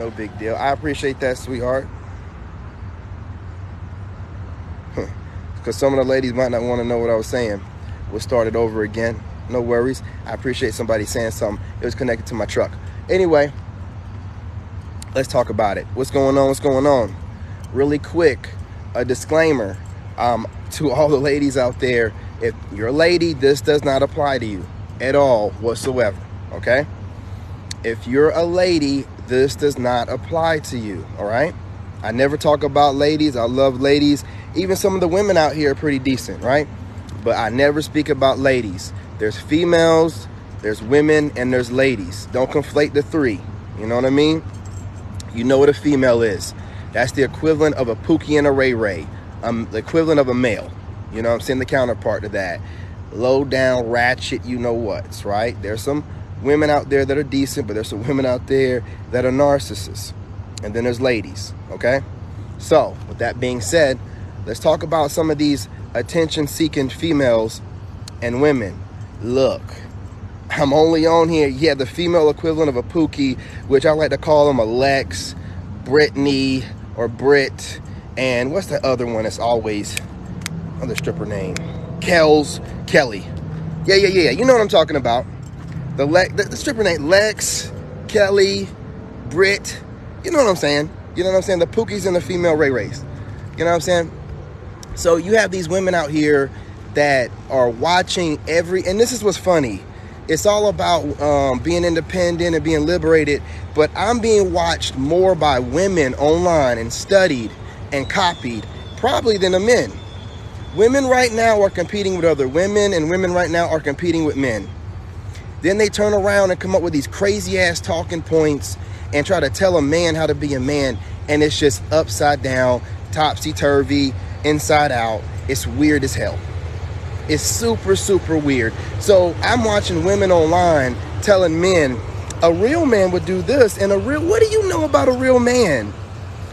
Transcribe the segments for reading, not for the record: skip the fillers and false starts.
No big deal. I appreciate that, sweetheart. Because some of the ladies might not want to know what I was saying. We'll start it over again. No worries. I appreciate somebody saying something. It was connected to my truck. Anyway, let's talk about it. What's going on? What's going on? Really quick, a disclaimer to all the ladies out there. If you're a lady, this does not apply to you at all whatsoever, okay? If you're a lady, this does not apply to you, all right? I never talk about ladies. I love ladies. Even some of the women out here are pretty decent, right? But I never speak about ladies. There's females, there's women, and there's ladies. Don't conflate the three. You know what I mean? You know what a female is. That's the equivalent of a Pookie and a Ray Ray. The equivalent of a male. You know what I'm saying? The counterpart to that. Low down, ratchet, you know what's, right? There's some women out there that are decent, but there's some women out there that are narcissists. And then there's ladies, okay? So, with that being said, let's talk about some of these attention-seeking females and women. Look, I'm only on here, yeah, the female equivalent of a Pookie, which I like to call them a Lex, Brittany, or Brit, and what's the other one that's always, other stripper name? Kelly. Yeah. You know what I'm talking about. The stripper name, Lex, Kelly, Brit. You know what I'm saying? You know what I'm saying? The Pookies and the female Ray Rays. You know what I'm saying? So you have these women out here that are watching and this is what's funny. It's all about being independent and being liberated, but I'm being watched more by women online and studied and copied probably than the men. Women right now are competing with other women, and women right now are competing with men. Then they turn around and come up with these crazy ass talking points and try to tell a man how to be a man, and it's just upside down, topsy-turvy, inside out. It's weird as hell. It's super, super weird. So I'm watching women online telling men, a real man would do this, and what do you know about a real man?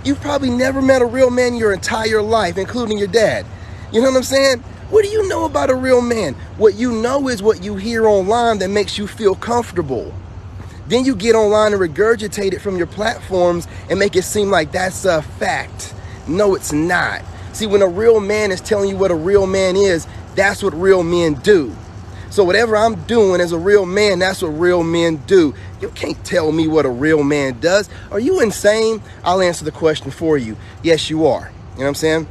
You've probably never met a real man your entire life, including your dad. You know what I'm saying? What do you know about a real man? What you know is what you hear online that makes you feel comfortable. Then you get online and regurgitate it from your platforms and make it seem like that's a fact. No, it's not. See, when a real man is telling you what a real man is, that's what real men do. So whatever I'm doing as a real man, that's what real men do. You can't tell me what a real man does. Are you insane? I'll answer the question for you. Yes, you are. You know what I'm saying?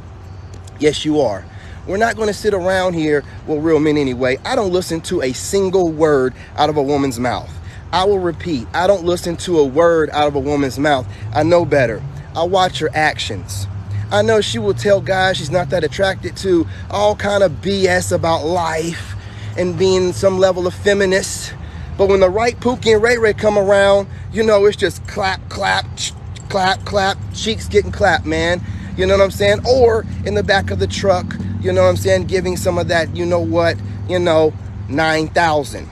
Yes, you are. We're not going to sit around here, well, real men anyway. I don't listen to a single word out of a woman's mouth. I will repeat, I don't listen to a word out of a woman's mouth. I know better. I watch her actions. I know she will tell guys she's not that attracted to all kind of BS about life and being some level of feminist. But when the right Pookie and Ray Ray come around, you know, it's just clap, cheeks getting clapped, man. You know what I'm saying? Or in the back of the truck, you know what I'm saying, giving some of that, 9,000.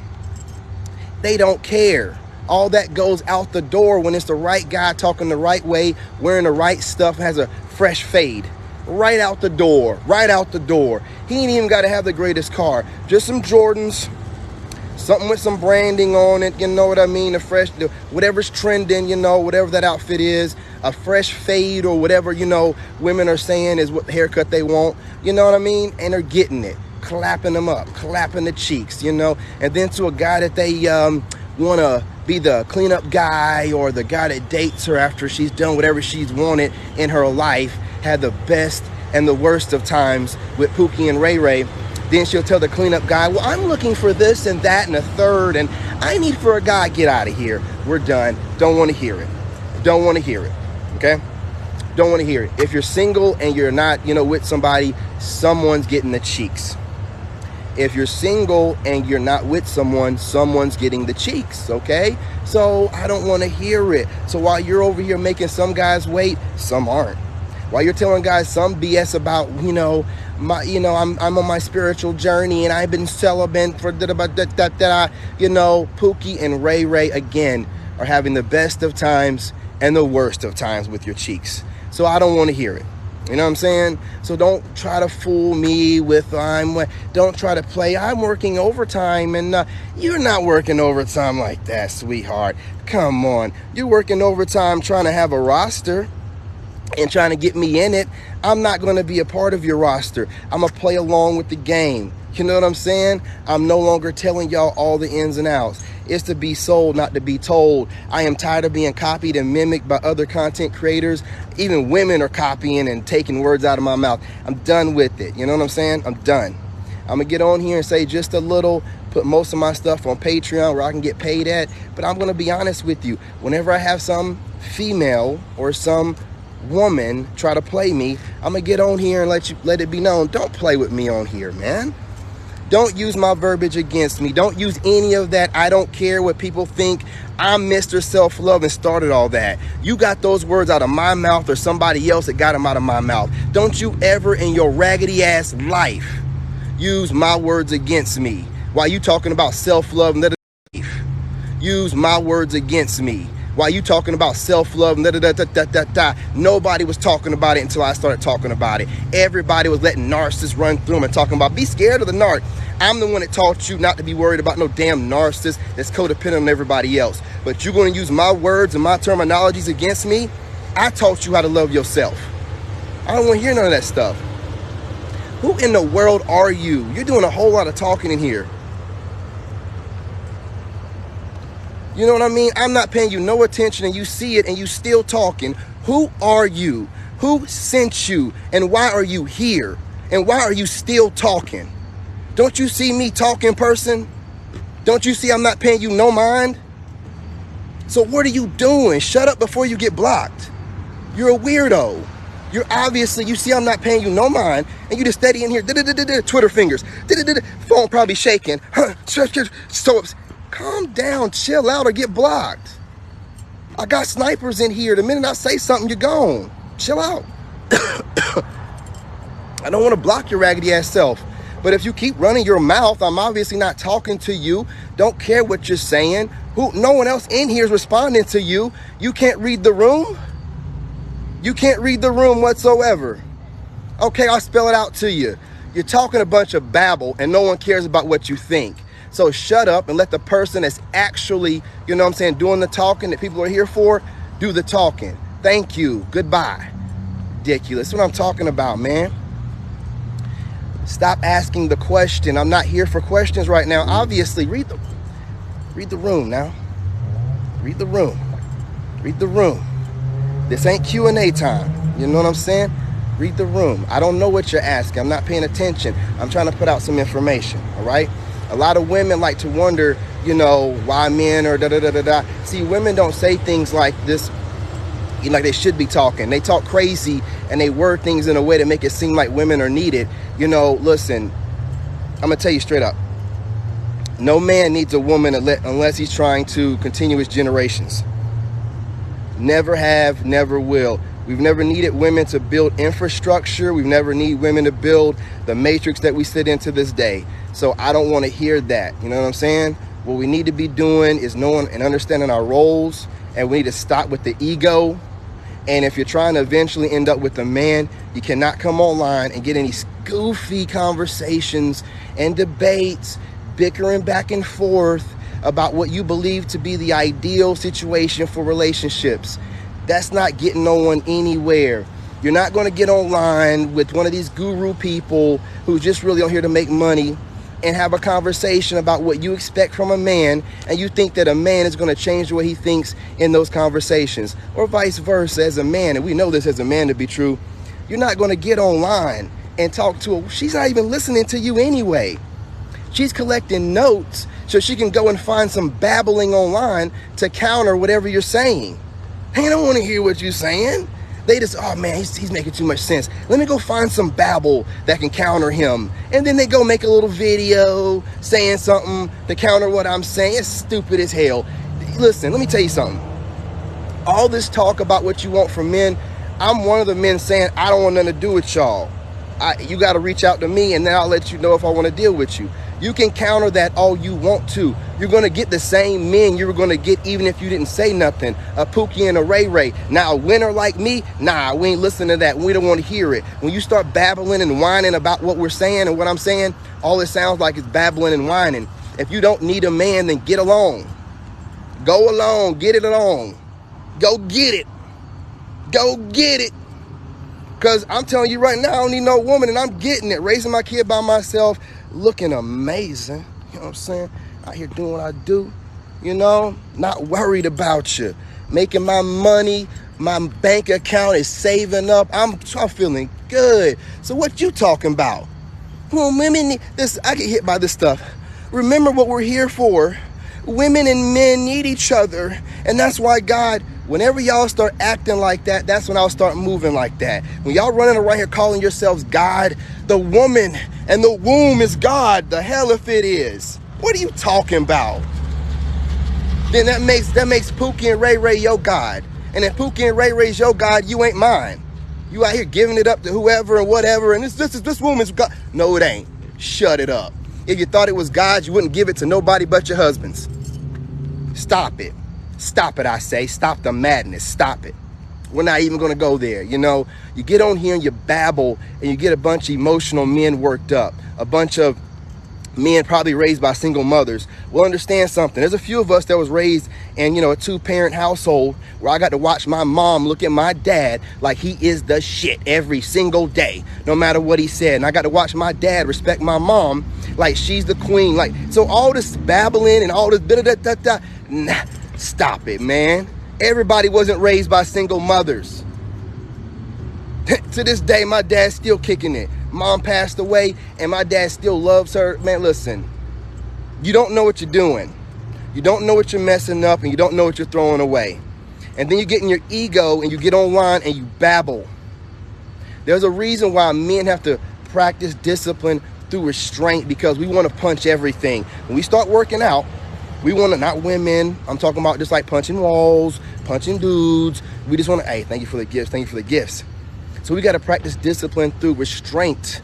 They don't care. All that goes out the door when it's the right guy talking the right way, wearing the right stuff, has a fresh fade. Right out the door. He ain't even got to have the greatest car. Just some Jordans, something with some branding on it, you know what I mean? Whatever's trending, whatever that outfit is, a fresh fade or whatever, women are saying is what haircut they want, you know what I mean? And they're getting it, clapping them up, clapping the cheeks, and then to a guy that they want to be the cleanup guy or the guy that dates her after she's done whatever she's wanted in her life, had the best and the worst of times with Pookie and Ray Ray. Then she'll tell the cleanup guy, well, I'm looking for this and that and a third, and I need for a guy, get out of here. We're done. Don't want to hear it. Okay? Don't want to hear it. If you're single and you're not, with somebody, someone's getting the cheeks. If you're single and you're not with someone, someone's getting the cheeks, okay? So I don't want to hear it. So while you're over here making some guys wait, some aren't. While you're telling guys some BS about, I'm on my spiritual journey and I've been celibate for Pookie and Ray Ray again are having the best of times and the worst of times with your cheeks. So I don't want to hear it. You know what I'm saying? So don't try to fool me with don't try to play I'm working overtime, and you're not working overtime like that, sweetheart. Come on. You're working overtime trying to have a roster and trying to get me in it. I'm not going to be a part of your roster. I'm going to play along with the game. You know what I'm saying? I'm no longer telling y'all all the ins and outs. It's to be sold, not to be told. I am tired of being copied and mimicked by other content creators. Even women are copying and taking words out of my mouth. I'm done with it. You know what I'm saying? I'm done. I'm going to get on here and say just a little, put most of my stuff on Patreon where I can get paid at. But I'm going to be honest with you. Whenever I have some female or some woman try to play me, I'm going to get on here and let it be known. Don't play with me on here, man. Don't use my verbiage against me. Don't use any of that. I don't care what people think. I'm Mr. Self-Love and started all that. You got those words out of my mouth or somebody else that got them out of my mouth. Don't you ever in your raggedy ass life use my words against me. While you talking about self-love and use my words against me. While you talking about self-love and nobody was talking about it until I started talking about it. Everybody was letting narcissists run through them and talking about be scared of the narc. I'm the one that taught you not to be worried about no damn narcissist that's codependent on everybody else. But you're going to use my words and my terminologies against me? I taught you how to love yourself. I don't want to hear none of that stuff. Who in the world are you? You're doing a whole lot of talking in here. You know what I mean? I'm not paying you no attention and you see it and you still talking. Who are you? Who sent you? And why are you here? And why are you still talking? Don't you see me talk in person? Don't you see I'm not paying you no mind? So what are you doing? Shut up before you get blocked. You're a weirdo. You're obviously, you see I'm not paying you no mind and you just steady in here, Twitter fingers, phone probably shaking. So calm down, chill out, or get blocked. I got snipers in here. The minute I say something, you're gone. Chill out. I don't want to block your raggedy ass self. But if you keep running your mouth, I'm obviously not talking to you. Don't care what you're saying. No one else in here is responding to you. You can't read the room? You can't read the room whatsoever. Okay, I'll spell it out to you. You're talking a bunch of babble and no one cares about what you think. So shut up and let the person that's actually, you know what I'm saying, doing the talking that people are here for, do the talking. Thank you. Goodbye. Ridiculous. That's what I'm talking about, man. Stop asking the question. I'm not here for questions right now. Obviously, read the room now. Read the room. Read the room. This ain't Q&A time. You know what I'm saying? Read the room. I don't know what you're asking. I'm not paying attention. I'm trying to put out some information, all right? A lot of women like to wonder, you know, why men or da-da-da-da-da. See, women don't say things like this, you know, like they should be talking. They talk crazy and they word things in a way to make it seem like women are needed. You know, listen, I'm going to tell you straight up. No man needs a woman unless he's trying to continue his generations. Never have, never will. We've never needed women to build infrastructure. We've never needed women to build the matrix that we sit in to this day. So I don't want to hear that. You know what I'm saying? What we need to be doing is knowing and understanding our roles, and we need to stop with the ego. And if you're trying to eventually end up with a man, you cannot come online and get any goofy conversations and debates, bickering back and forth about what you believe to be the ideal situation for relationships. That's not getting no one anywhere. You're not going to get online with one of these guru people who's just really on here to make money and have a conversation about what you expect from a man, and you think that a man is going to change the way he thinks in those conversations, or vice versa. As a man, and we know this as a man to be true, you're not going to get online and talk to her. She's not even listening to you anyway. She's collecting notes so she can go and find some babbling online to counter whatever you're saying. Hey, I don't want to hear what you're saying. They just, oh man, he's making too much sense. Let me go find some babble that can counter him. And then they go make a little video saying something to counter what I'm saying. It's stupid as hell. Listen, let me tell you something. All this talk about what you want from men, I'm one of the men saying, I don't want nothing to do with y'all. You got to reach out to me and then I'll let you know if I want to deal with you. You can counter that all you want to. You're going to get the same men you were going to get even if you didn't say nothing. A Pookie and a Ray Ray. Now, a winner like me, nah, we ain't listening to that. We don't want to hear it. When you start babbling and whining about what we're saying and what I'm saying, all it sounds like is babbling and whining. If you don't need a man, then get along. Go along. Get it along. Go get it. Go get it. Because I'm telling you right now, I don't need no woman, and I'm getting it. Raising my kid by myself, looking amazing. You know what I'm saying? Out here doing what I do. You know? Not worried about you. Making my money. My bank account is saving up. I'm feeling good. So what you talking about? Well, women need this. I get hit by this stuff. Remember what we're here for. Women and men need each other. And that's why God, whenever y'all start acting like that, that's when I'll start moving like that. When y'all running around here calling yourselves God, the woman and the womb is God. The hell if it is. What are you talking about? Then that makes Pookie and Ray Ray your God. And if Pookie and Ray Ray's your God, you ain't mine. You out here giving it up to whoever and whatever, and this woman's God. No, it ain't. Shut it up. If you thought it was God, you wouldn't give it to nobody but your husbands. Stop it. Stop it, I say. Stop the madness. Stop it. We're not even going to go there. You know, you get on here and you babble and you get a bunch of emotional men worked up. A bunch of men probably raised by single mothers. Well, understand something. There's a few of us that was raised in, a two-parent household where I got to watch my mom look at my dad like he is the shit every single day, no matter what he said. And I got to watch my dad respect my mom like she's the queen. Like, so all this babbling and all this da-da-da-da-da, nah, stop it, man. Everybody wasn't raised by single mothers. To this day, my dad's still kicking it. Mom passed away and my dad still loves her. Man, listen, you don't know what you're doing. You don't know what you're messing up, and you don't know what you're throwing away. And then you get in your ego and you get online and you babble. There's a reason why men have to practice discipline through restraint, because we want to punch everything. When we start working out, we want to, not women, I'm talking about just like punching walls, punching dudes. We just want to, hey, thank you for the gifts. Thank you for the gifts. So we got to practice discipline through restraint,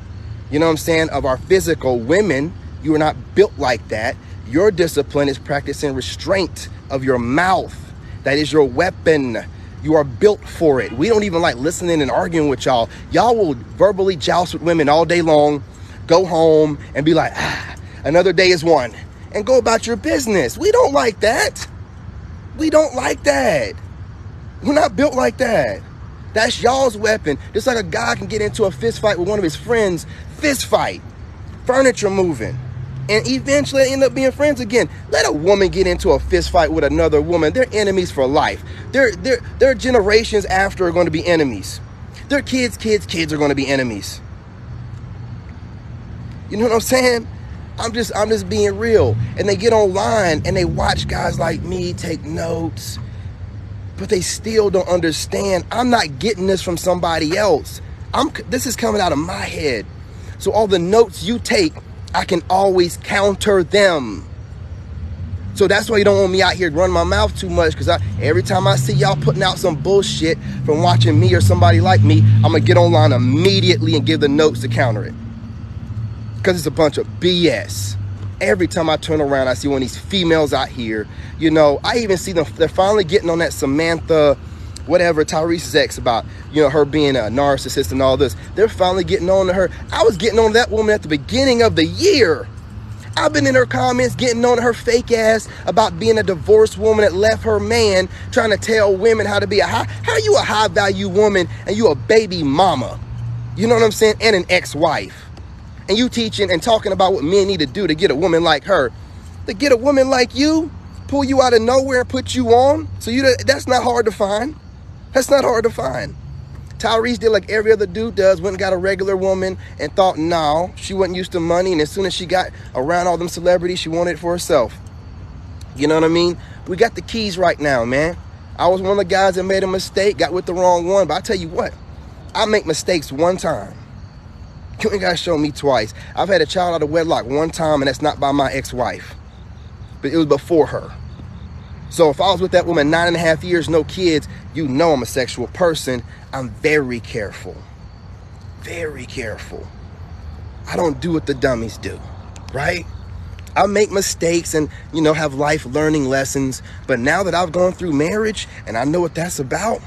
you know what I'm saying, of our physical. Women, you are not built like that. Your discipline is practicing restraint of your mouth. That is your weapon. You are built for it. We don't even like listening and arguing with y'all. Y'all will verbally joust with women all day long, go home and be like, another day is won, and go about your business. We don't like that. We don't like that. We're not built like that. That's y'all's weapon. Just like a guy can get into a fist fight with one of his friends, fist fight, furniture moving, and eventually end up being friends again. Let a woman get into a fist fight with another woman. They're enemies for life. Their generations after are going to be enemies. Their kids are going to be enemies. You know what I'm saying? I'm just being real. And they get online and they watch guys like me take notes, but they still don't understand. I'm not getting this from somebody else. This is coming out of my head. So all the notes you take, I can always counter them. So that's why you don't want me out here running my mouth too much, because every time I see y'all putting out some bullshit from watching me or somebody like me, I'm going to get online immediately and give the notes to counter it. Because it's a bunch of BS. Every time I turn around, I see one of these females out here. I even see them, they're finally getting on that Samantha, whatever, Tyrese's ex, about, her being a narcissist and all this. They're finally getting on to her. I was getting on to that woman at the beginning of the year. I've been in her comments getting on to her fake ass about being a divorced woman that left her man, trying to tell women how to be how you a high value woman and you a baby mama. You know what I'm saying? And an ex-wife. And you teaching and talking about what men need to do to get a woman like her. To get a woman like you, pull you out of nowhere and put you on. So that's not hard to find. That's not hard to find. Tyrese did like every other dude does, went and got a regular woman and thought, no, she wasn't used to money. And as soon as she got around all them celebrities, she wanted it for herself. You know what I mean? We got the keys right now, man. I was one of the guys that made a mistake, got with the wrong one. But I tell you what, I make mistakes one time. You ain't got to show me twice. I've had a child out of wedlock one time, and that's not by my ex-wife. But it was before her. So if I was with that woman 9.5 years, no kids, I'm a sexual person. I'm very careful. Very careful. I don't do what the dummies do, right? I make mistakes and, you know, have life learning lessons. But now that I've gone through marriage and I know what that's about,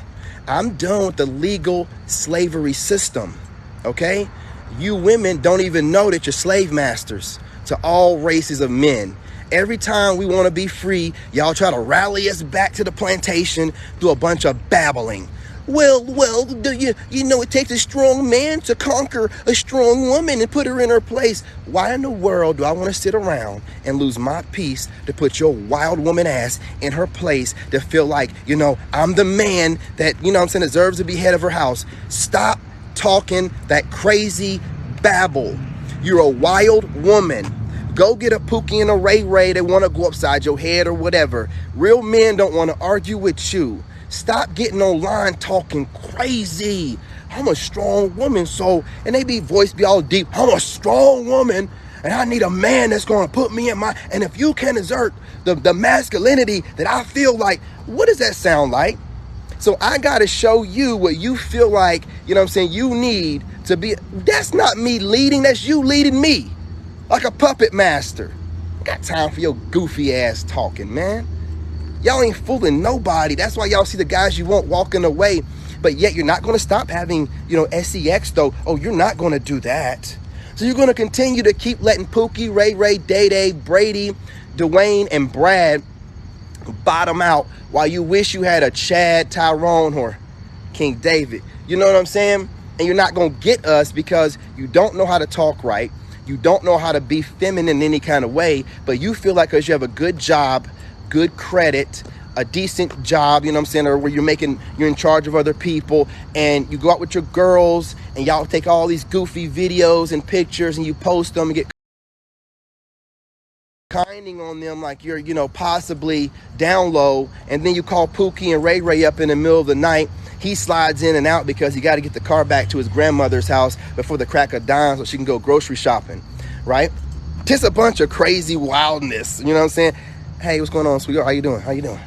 I'm done with the legal slavery system, okay? You women don't even know that you're slave masters to all races of men. Every time we want to be free, y'all try to rally us back to the plantation through a bunch of babbling. Well, you know it takes a strong man to conquer a strong woman and put her in her place. Why in the world do I want to sit around and lose my peace to put your wild woman ass in her place, to feel like, you know, I'm the man that, you know what I'm saying, deserves to be head of her house? Stop talking that crazy babble. You're a wild woman. Go get a Pookie and a Ray Ray that want to go upside your head or whatever. Real men don't want to argue with you. Stop getting online talking crazy. I'm a strong woman, so, and they be voiced be all deep. I'm a strong woman, and I need a man that's going to put me in my, and if you can exert the masculinity that I feel like, what does that sound like? So I got to show you what you feel like, you know what I'm saying, you need to be. That's not me leading, that's you leading me. Like a puppet master. I got time for your goofy ass talking, man. Y'all ain't fooling nobody. That's why y'all see the guys you want walking away. But yet you're not going to stop having, you know, sex though. Oh, you're not going to do that. So you're going to continue to keep letting Pookie, Ray Ray, Day Day, Brady, Dwayne, and Brad bottom out while you wish you had a Chad, Tyrone, or King David. You know what I'm saying? And you're not going to get us because you don't know how to talk right. You don't know how to be feminine in any kind of way. But you feel like because you have a good job, good credit, a decent job, you know what I'm saying, or where you're in charge of other people, and you go out with your girls and y'all take all these goofy videos and pictures and you post them and get kinding on them like you're, you know, possibly down low, and then you call Pookie and Ray Ray up in the middle of the night. He slides in and out because he got to get the car back to his grandmother's house before the crack of dawn so she can go grocery shopping, right? Just a bunch of crazy wildness, you know what I'm saying? Hey, what's going on, sweetheart? How you doing? How you doing?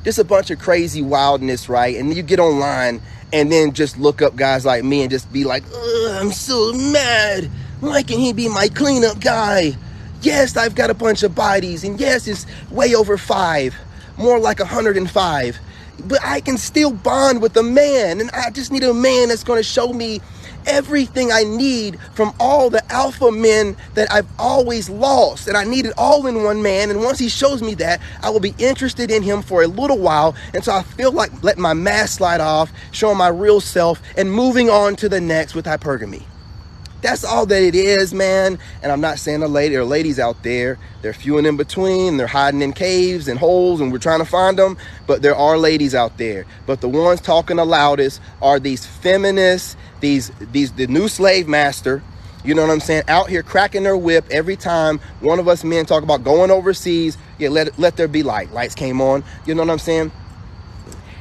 Just a bunch of crazy wildness, right? And then you get online and then just look up guys like me and just be like, I'm so mad. Why can't he be my cleanup guy? Yes, I've got a bunch of bodies, and yes, it's way over 5, more like 105. But I can still bond with a man, and I just need a man that's going to show me everything I need from all the alpha men that I've always lost. And I need it all in one man. And once he shows me that, I will be interested in him for a little while until I feel like letting my mask slide off, showing my real self, and moving on to the next with hypergamy. That's all that it is, man. And I'm not saying there are ladies out there. They're few and in between. They're hiding in caves and holes, and we're trying to find them. But there are ladies out there. But the ones talking the loudest are these feminists, the new slave master, you know what I'm saying, out here cracking their whip every time one of us men talk about going overseas. Yeah, let there be light. Lights came on. You know what I'm saying?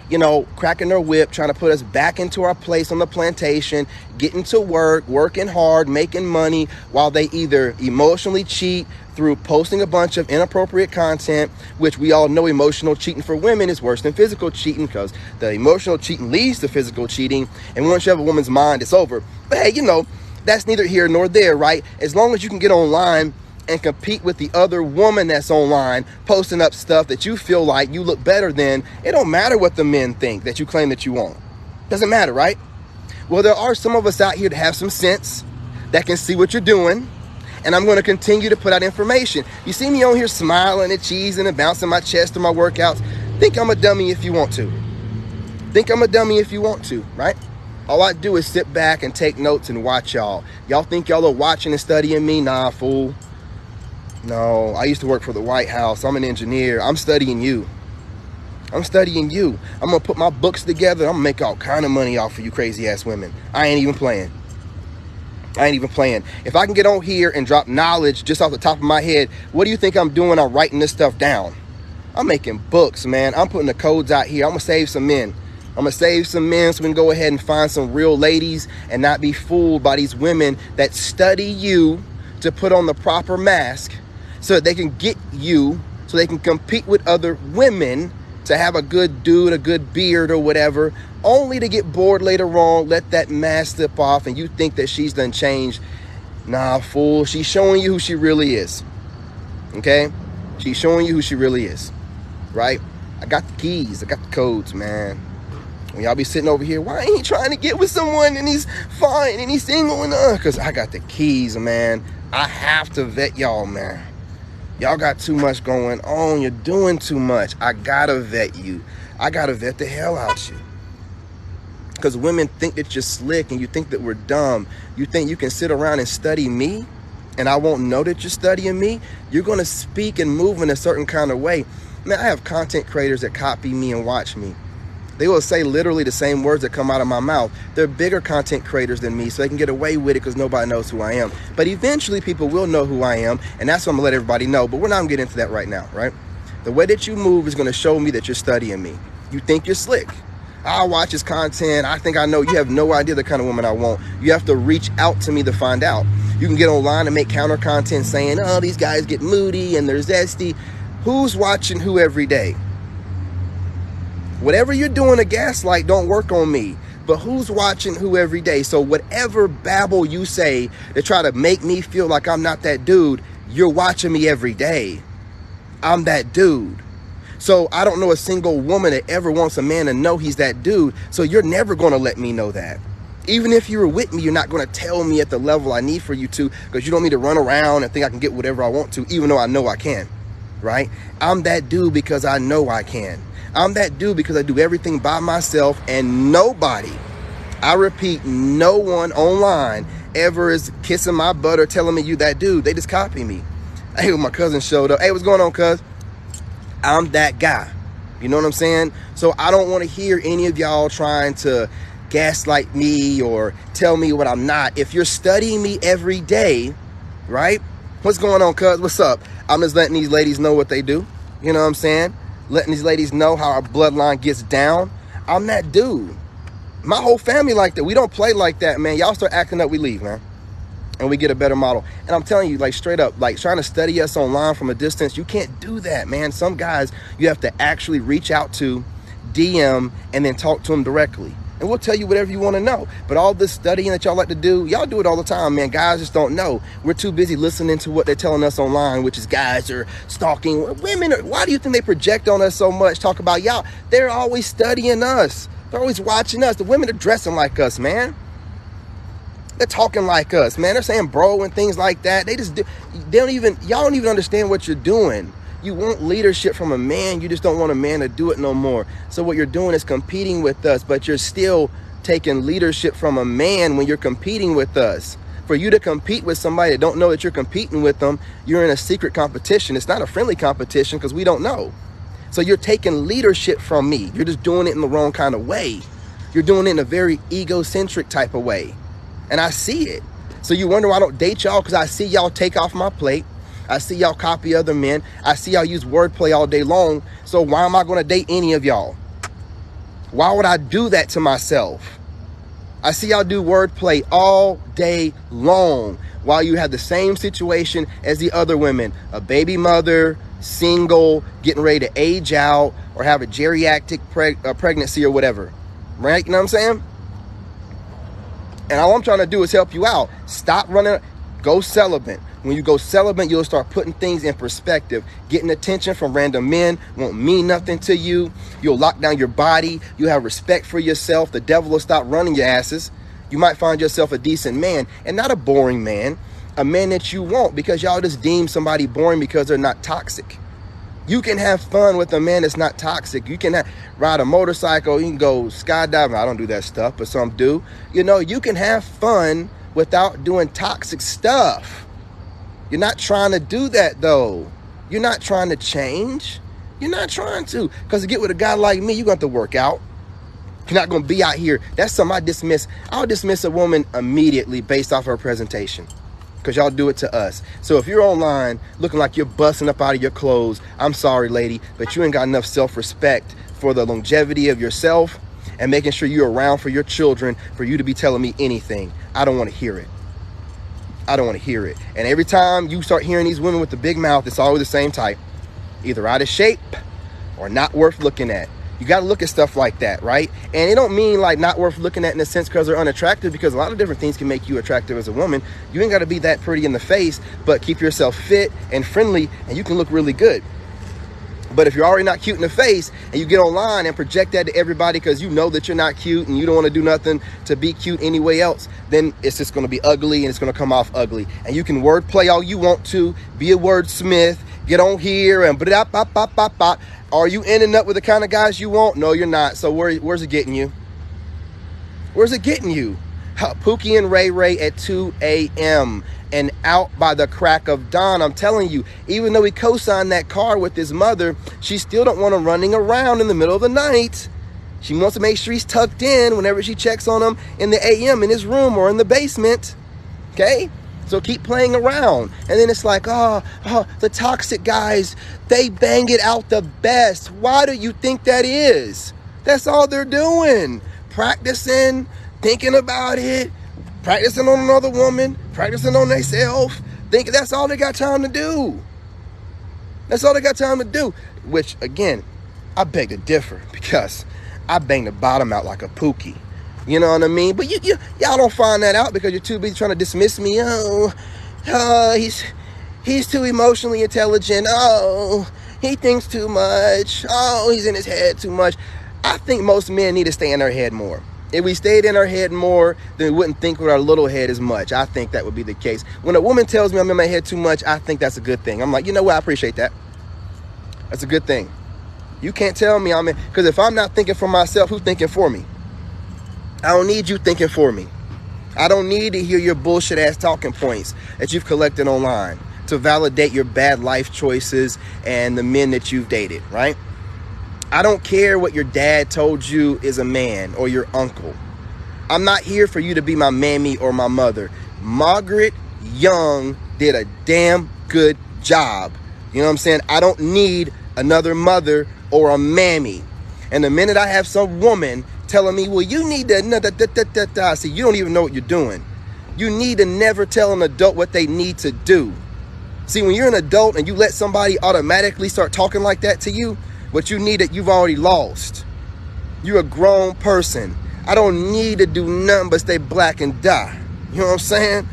You know, cracking their whip, trying to put us back into our place on the plantation, getting to work, working hard, making money, while they either emotionally cheat through posting a bunch of inappropriate content, which we all know emotional cheating for women is worse than physical cheating because the emotional cheating leads to physical cheating. And once you have a woman's mind, it's over. But hey, you know, that's neither here nor there, right? As long as you can get online and compete with the other woman that's online posting up stuff that you feel like you look better than, it don't matter what the men think that you claim that you want. Doesn't matter, right? Well, there are some of us out here that have some sense, that can see what you're doing, and I'm going to continue to put out information. You see me on here smiling and cheesing and bouncing my chest through my workouts. Think I'm a dummy if you want to. Think I'm a dummy if you want to, right? All I do is sit back and take notes and watch y'all. Y'all think y'all are watching and studying me? Nah, fool. No, I used to work for the White House. I'm an engineer. I'm studying you. I'm studying you. I'm going to put my books together. I'm going to make all kind of money off of you crazy ass women. I ain't even playing. I ain't even playing. If I can get on here and drop knowledge just off the top of my head, what do you think I'm doing? I'm writing this stuff down. I'm making books, man. I'm putting the codes out here. I'm going to save some men. I'm going to save some men so we can go ahead and find some real ladies and not be fooled by these women that study you to put on the proper mask so that they can get you, so they can compete with other women to have a good dude, a good beard or whatever, only to get bored later on, let that mask slip off, and you think that she's done changed. Nah, fool, she's showing you who she really is. Okay? She's showing you who she really is, right? I got the keys. I got the codes, man. When y'all be sitting over here, why ain't he trying to get with someone and he's fine and he's single and because I got the keys, man. I have to vet y'all, man. Y'all got too much going on. You're doing too much. I gotta vet you. I gotta vet the hell out you. Because women think that you're slick and you think that we're dumb. You think you can sit around and study me and I won't know that you're studying me? You're gonna speak and move in a certain kind of way. Man, I have content creators that copy me and watch me. They will say literally the same words that come out of my mouth. They're bigger content creators than me, so they can get away with it because nobody knows who I am. But eventually people will know who I am, and that's what I'm gonna let everybody know. But we're not gonna get into that right now, right? The way that you move is gonna show me that you're studying me. You think you're slick. I'll watch his content. I think I know. You have no idea the kind of woman I want. You have to reach out to me to find out. You can get online and make counter content saying, oh, these guys get moody and they're zesty. Who's watching who every day? Whatever you're doing to gaslight don't work on me. But who's watching who every day? So whatever babble you say to try to make me feel like I'm not that dude, you're watching me every day. I'm that dude. So I don't know a single woman that ever wants a man to know he's that dude. So you're never going to let me know that. Even if you were with me, you're not going to tell me at the level I need for you to, because you don't need to run around and think I can get whatever I want to, even though I know I can, right? I'm that dude because I know I can. I'm that dude because I do everything by myself, and nobody, I repeat, no one online ever is kissing my butt or telling me you that dude. They just copy me. Hey, when my cousin showed up, hey, what's going on, cuz? I'm that guy. You know what I'm saying? So I don't want to hear any of y'all trying to gaslight me or tell me what I'm not. If you're studying me every day, right? What's going on, cuz? What's up? I'm just letting these ladies know what they do. You know what I'm saying? Letting these ladies know how our bloodline gets down. I'm that dude. My whole family like that. We don't play like that, man. Y'all start acting up, we leave, man. And we get a better model. And I'm telling you, like, straight up, like, trying to study us online from a distance, you can't do that, man. Some guys you have to actually reach out to, DM, and then talk to them directly. And we'll tell you whatever you want to know. But all this studying that y'all like to do, y'all do it all the time, man. Guys just don't know. We're too busy listening to what they're telling us online, which is guys are stalking. Women, why do you think they project on us so much? Talk about y'all. They're always studying us. They're always watching us. The women are dressing like us, man. They're talking like us, man. They're saying bro and things like that. They just do. Y'all don't even understand what you're doing. You want leadership from a man. You just don't want a man to do it no more. So what you're doing is competing with us, but you're still taking leadership from a man when you're competing with us. For you to compete with somebody that don't know that you're competing with them, you're in a secret competition. It's not a friendly competition because we don't know. So you're taking leadership from me. You're just doing it in the wrong kind of way. You're doing it in a very egocentric type of way. And I see it. So you wonder why I don't date y'all, because I see y'all take off my plate. I see y'all copy other men. I see y'all use wordplay all day long. So why am I going to date any of y'all? Why would I do that to myself? I see y'all do wordplay all day long while you have the same situation as the other women. A baby mother, single, getting ready to age out, or have a geriatric pregnancy or whatever. Right? You know what I'm saying? And all I'm trying to do is help you out. Stop running. Go celibate. When you go celibate, you'll start putting things in perspective. Getting attention from random men won't mean nothing to you. You'll lock down your body. You'll have respect for yourself. The devil will stop running your asses. You might find yourself a decent man, and not a boring man. A man that you want, because y'all just deem somebody boring because they're not toxic. You can have fun with a man that's not toxic. You can ride a motorcycle. You can go skydiving. I don't do that stuff, but some do. You know, you can have fun without doing toxic stuff. You're not trying to do that, though. You're not trying to change. You're not trying to. Because to get with a guy like me, you're going to have to work out. You're not going to be out here. That's something I dismiss. I'll dismiss a woman immediately based off her presentation. Because y'all do it to us. So if you're online looking like you're busting up out of your clothes, I'm sorry, lady, but you ain't got enough self-respect for the longevity of yourself and making sure you're around for your children for you to be telling me anything. I don't want to hear it. I don't want to hear it. And every time you start hearing these women with the big mouth, it's always the same type. Either out of shape or not worth looking at. You got to look at stuff like that, right? And it don't mean like not worth looking at in a sense because they're unattractive, because a lot of different things can make you attractive as a woman. You ain't got to be that pretty in the face, but keep yourself fit and friendly, and you can look really good. But if you're already not cute in the face and you get online and project that to everybody because you know that you're not cute and you don't want to do nothing to be cute anyway else, then it's just going to be ugly and it's going to come off ugly. And you can wordplay all you want to, be a wordsmith, get on here and bop. Are you ending up with the kind of guys you want? No, you're not. So where's it getting you? Where's it getting you? Pookie and Ray Ray at 2 a.m. and out by the crack of dawn. I'm telling you, even though he co-signed that car with his mother, she still don't want him running around in the middle of the night. She wants to make sure he's tucked in whenever she checks on him in the AM in his room or in the basement. Okay? So keep playing around. And then it's like, oh, the toxic guys, they bang it out the best. Why do you think that is? That's all they're doing. Practicing, thinking about it, practicing on another woman, practicing on themselves. Think that's all they got time to do. That's all they got time to do. Which, again, I beg to differ because I bang the bottom out like a pookie. You know what I mean? But y'all don't find that out because you're too busy trying to dismiss me. He's too emotionally intelligent. Oh, he thinks too much. Oh, he's in his head too much. I think most men need to stay in their head more. If we stayed in our head more, then we wouldn't think with our little head as much. I think that would be the case. When a woman tells me I'm in my head too much, I think that's a good thing. I'm like, you know what? I appreciate that. That's a good thing. You can't tell me I'm in, because if I'm not thinking for myself, who's thinking for me? I don't need you thinking for me. I don't need to hear your bullshit ass talking points that you've collected online to validate your bad life choices and the men that you've dated, right? I don't care what your dad told you is a man or your uncle. I'm not here for you to be my mammy or my mother. Margaret Young did a damn good job. You know what I'm saying? I don't need another mother or a mammy. And the minute I have some woman telling me, well, you need to, I say, you don't even know what you're doing. You need to never tell an adult what they need to do. See, when you're an adult and you let somebody automatically start talking like that to you, what you need that you've already lost. You're a grown person. I don't need to do nothing but stay black and die. You know what I'm saying?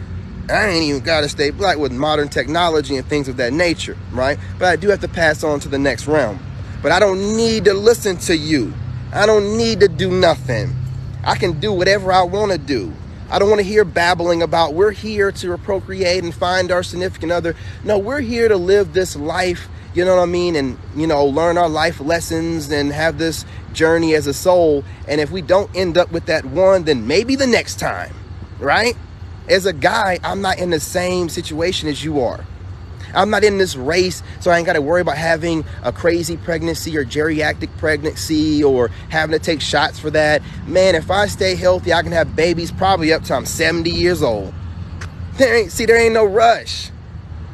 I ain't even got to stay black with modern technology and things of that nature, right? But I do have to pass on to the next realm. But I don't need to listen to you. I don't need to do nothing. I can do whatever I want to do. I don't want to hear babbling about we're here to procreate and find our significant other. No, we're here to live this life, you know what I mean? And, you know, learn our life lessons and have this journey as a soul. And if we don't end up with that one, then maybe the next time, right? As a guy, I'm not in the same situation as you are. I'm not in this race, so I ain't got to worry about having a crazy pregnancy or geriatric pregnancy or having to take shots for that. Man, if I stay healthy, I can have babies probably up to I'm 70 years old. There ain't no rush.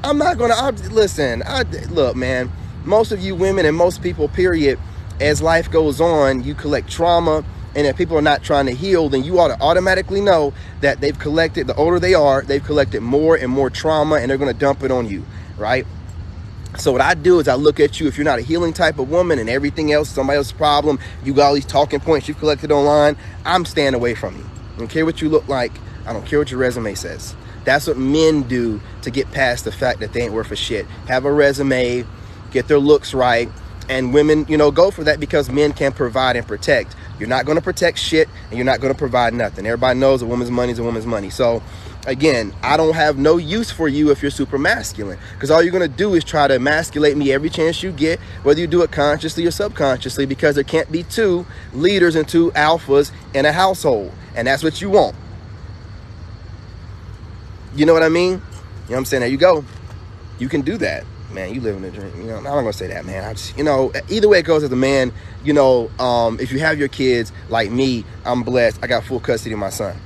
I'm not going to, look, man, most of you women and most people, period, as life goes on, you collect trauma. And if people are not trying to heal, then you ought to automatically know that they've collected, the older they are, they've collected more and more trauma and they're going to dump it on you, right? So what I do is I look at you, if you're not a healing type of woman and everything else, somebody else's problem, you got all these talking points you've collected online, I'm staying away from you. I don't care what you look like. I don't care what your resume says. That's what men do to get past the fact that they ain't worth a shit. Have a resume, get their looks right. And women, you know, go for that because men can provide and protect. You're not going to protect shit and you're not going to provide nothing. Everybody knows a woman's money is a woman's money. So again, I don't have no use for you if you're super masculine, because all you're going to do is try to emasculate me every chance you get, whether you do it consciously or subconsciously, because there can't be two leaders and two alphas in a household. And that's what you want. You know what I mean? You know what I'm saying? There you go. You can do that. Man, you live in a dream. You know, I'm not gonna say that, man. I just, you know, either way it goes as a man, you know, if you have your kids like me, I'm blessed. I got full custody of my son.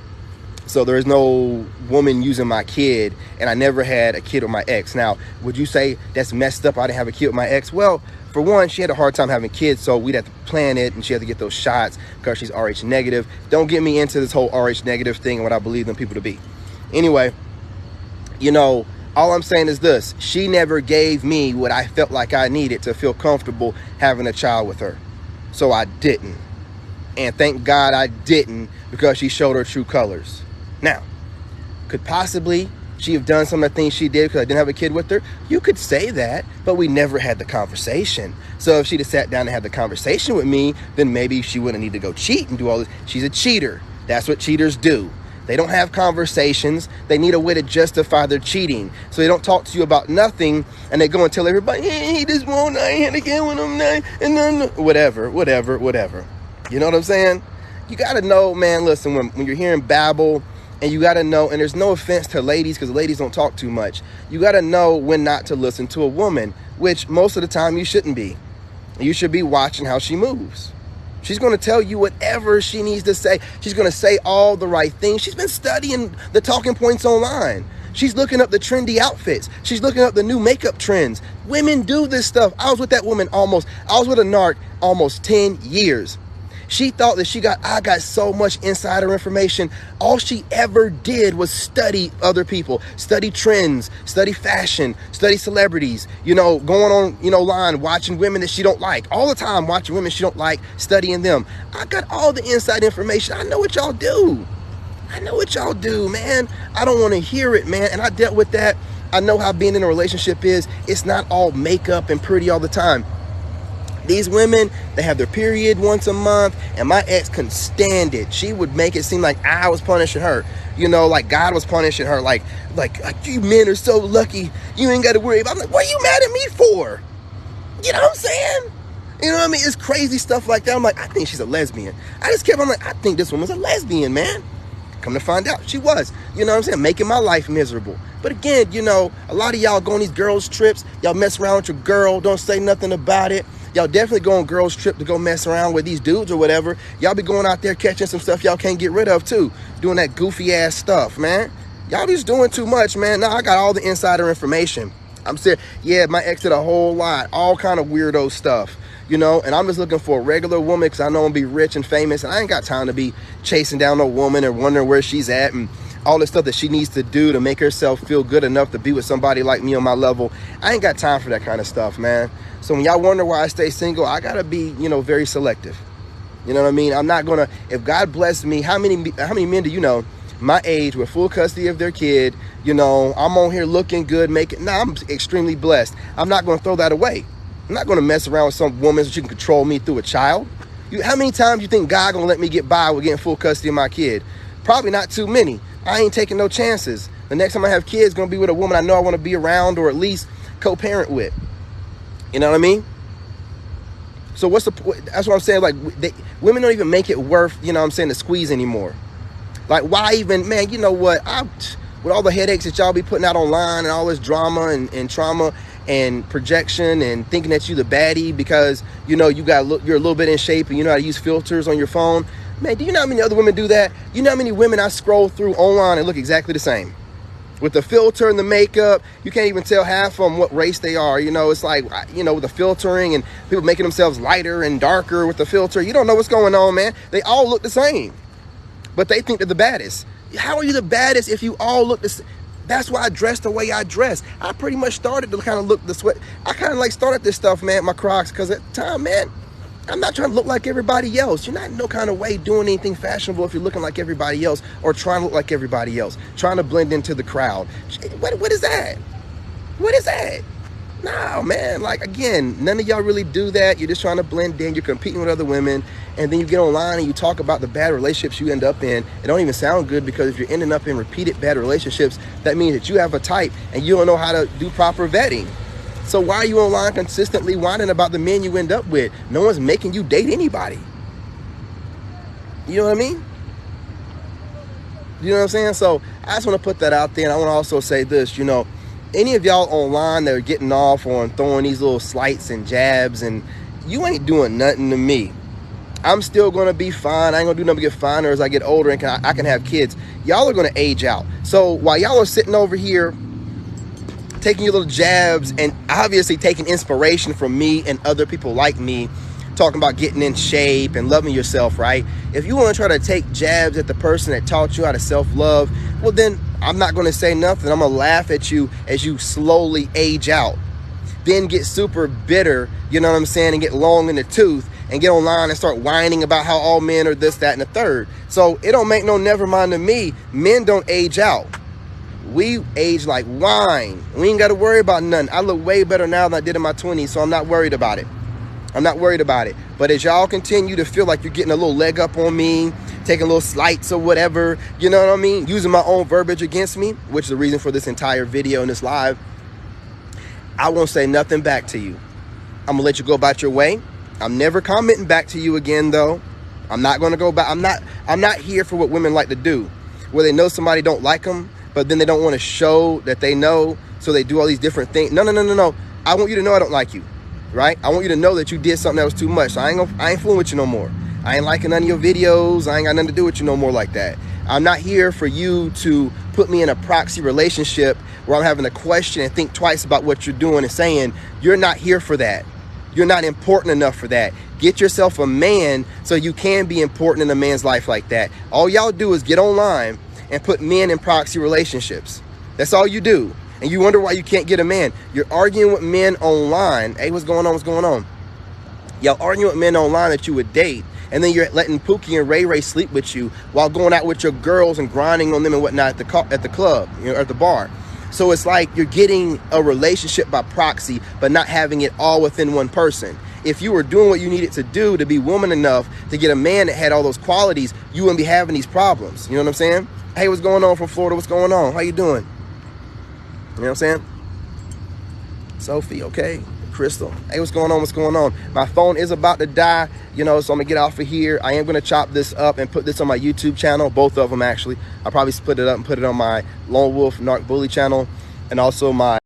So there is no woman using my kid, and I never had a kid with my ex. Now, would you say that's messed up? I didn't have a kid with my ex. Well, for one, she had a hard time having kids, so we'd have to plan it, and she had to get those shots because she's RH negative. Don't get me into this whole RH negative thing and what I believe them people to be. Anyway, you know, all I'm saying is this: she never gave me what I felt like I needed to feel comfortable having a child with her. So I didn't. And thank God I didn't, because she showed her true colors. Now, could possibly she have done some of the things she did because I didn't have a kid with her? You could say that, but we never had the conversation. So if she'd have sat down and had the conversation with me, then maybe she wouldn't need to go cheat and do all this. She's a cheater. That's what cheaters do. They don't have conversations. They need a way to justify their cheating. So they don't talk to you about nothing, and they go and tell everybody, hey, he just won't, I had to get with him, and then whatever. You know what I'm saying? You got to know, man, listen, when you're hearing babble, and you got to know, and there's no offense to ladies, because ladies don't talk too much. You got to know when not to listen to a woman, which most of the time you shouldn't be. You should be watching how she moves. She's going to tell you whatever she needs to say. She's going to say all the right things. She's been studying the talking points online. She's looking up the trendy outfits. She's looking up the new makeup trends. Women do this stuff. I was with that woman I was with a narc almost 10 years. She thought that I got so much insider information. All she ever did was study other people, study trends, study fashion, study celebrities, going on, line, watching women that she don't like. All the time watching women she don't like, studying them. I got all the inside information. I know what y'all do. Man. I don't want to hear it, man. And I dealt with that. I know how being in a relationship is. It's not all makeup and pretty all the time. These women, they have their period once a month, and my ex couldn't stand it. She would make it seem like I was punishing her, like God was punishing her, like you men are so lucky, you ain't got to worry about. I'm like, what are you mad at me for? You know what I'm saying? You know what I mean? It's crazy stuff like that. I'm like, I think she's a lesbian. I'm like, I think this woman's a lesbian, man. Come to find out, she was. You know what I'm saying? Making my life miserable. But again, a lot of y'all go on these girls' trips. Y'all mess around with your girl. Don't say nothing about it. Y'all definitely go on girls' trip to go mess around with these dudes or whatever. Y'all be going out there catching some stuff y'all can't get rid of too. Doing that goofy ass stuff, man. Y'all just doing too much, man. Now I got all the insider information. I'm serious. Yeah, my ex did a whole lot. All kind of weirdo stuff. And I'm just looking for a regular woman because I know I'm going to be rich and famous. And I ain't got time to be chasing down no woman or wondering where she's at and all the stuff that she needs to do to make herself feel good enough to be with somebody like me on my level. I ain't got time for that kind of stuff, man. So when y'all wonder why I stay single, I got to be, very selective. You know what I mean? I'm not going to, if God bless me, how many men do you know my age with full custody of their kid, I'm on here looking good, I'm extremely blessed. I'm not going to throw that away. I'm not going to mess around with some woman so she can control me through a child. How many times you think God going to let me get by with getting full custody of my kid? Probably not too many. I ain't taking no chances. The next time I have kids, going to be with a woman I know I want to be around or at least co-parent with. You know what I mean? So that's what I'm saying. Like, women don't even make it worth, the squeeze anymore. Like, why even, man, you know what? With all the headaches that y'all be putting out online and all this drama and trauma and projection and thinking that you the baddie because, you're a little bit in shape and you know how to use filters on your phone. Man, do you know how many other women do that? You know how many women I scroll through online and look exactly the same? With the filter and the makeup, you can't even tell half of them what race they are. It's like, with the filtering and people making themselves lighter and darker with the filter. You don't know what's going on, man. They all look the same, but they think they're the baddest. How are you the baddest if you all look the same? That's why I dress the way I dress. I pretty much started to kind of look this way. I kind of started this stuff, man, my Crocs, because at the time, man, I'm not trying to look like everybody else. You're not in no kind of way doing anything fashionable if you're looking like everybody else or trying to look like everybody else, trying to blend into the crowd. What is that? What is that? No, man. Like, again, none of y'all really do that. You're just trying to blend in. You're competing with other women. And then you get online and you talk about the bad relationships you end up in. It don't even sound good because if you're ending up in repeated bad relationships, that means that you have a type and you don't know how to do proper vetting. So why are you online consistently whining about the men you end up with? No one's making you date anybody. You know what I mean? You know what I'm saying? So I just want to put that out there. And I want to also say this, any of y'all online that are getting off on throwing these little slights and jabs and you ain't doing nothing to me. I'm still going to be fine. I ain't going to do nothing but get finer as I get older and I can have kids. Y'all are going to age out. So while y'all are sitting over here taking your little jabs and obviously taking inspiration from me and other people like me, talking about getting in shape and loving yourself, right? If you want to try to take jabs at the person that taught you how to self-love, well, then I'm not going to say nothing. I'm going to laugh at you as you slowly age out. Then get super bitter, you know what I'm saying, and get long in the tooth and get online and start whining about how all men are this, that, and the third. So it don't make no never mind to me. Men don't age out. We age like wine. We ain't got to worry about nothing. I look way better now than I did in my 20s, so I'm not worried about it. I'm not worried about it. But as y'all continue to feel like you're getting a little leg up on me, taking little slights or whatever, you know what I mean? Using my own verbiage against me, which is the reason for this entire video and this live, I won't say nothing back to you. I'm gonna let you go about your way. I'm never commenting back to you again, though. I'm not gonna go back. I'm not here for what women like to do, where they know somebody don't like them, but then they don't want to show that they know, so they do all these different things. No. I want you to know I don't like you, right? I want you to know that you did something that was too much. So I ain't fooling with you no more. I ain't liking none of your videos. I ain't got nothing to do with you no more like that. I'm not here for you to put me in a proxy relationship where I'm having to question and think twice about what you're doing and saying. You're not here for that. You're not important enough for that. Get yourself a man so you can be important in a man's life like that. All y'all do is get online and put men in proxy relationships. That's all you do. And you wonder why you can't get a man. You're arguing with men online. Hey, what's going on? What's going on? Y'all arguing with men online that you would date, and then you're letting Pookie and Ray Ray sleep with you while going out with your girls and grinding on them and whatnot at the club, you know, at the bar. So it's like you're getting a relationship by proxy, but not having it all within one person. If you were doing what you needed to do to be woman enough to get a man that had all those qualities, you wouldn't be having these problems. You know what I'm saying? Hey, what's going on from Florida? What's going on? How you doing? You know what I'm saying? Sophie, okay. Crystal, hey, what's going on? What's going on? My phone is about to die, you know, so I'm gonna get off of here. I am gonna chop this up and put this on my YouTube channel, both of them actually. I'll probably split it up and put it on my Lone Wolf Narc Bully channel, and also my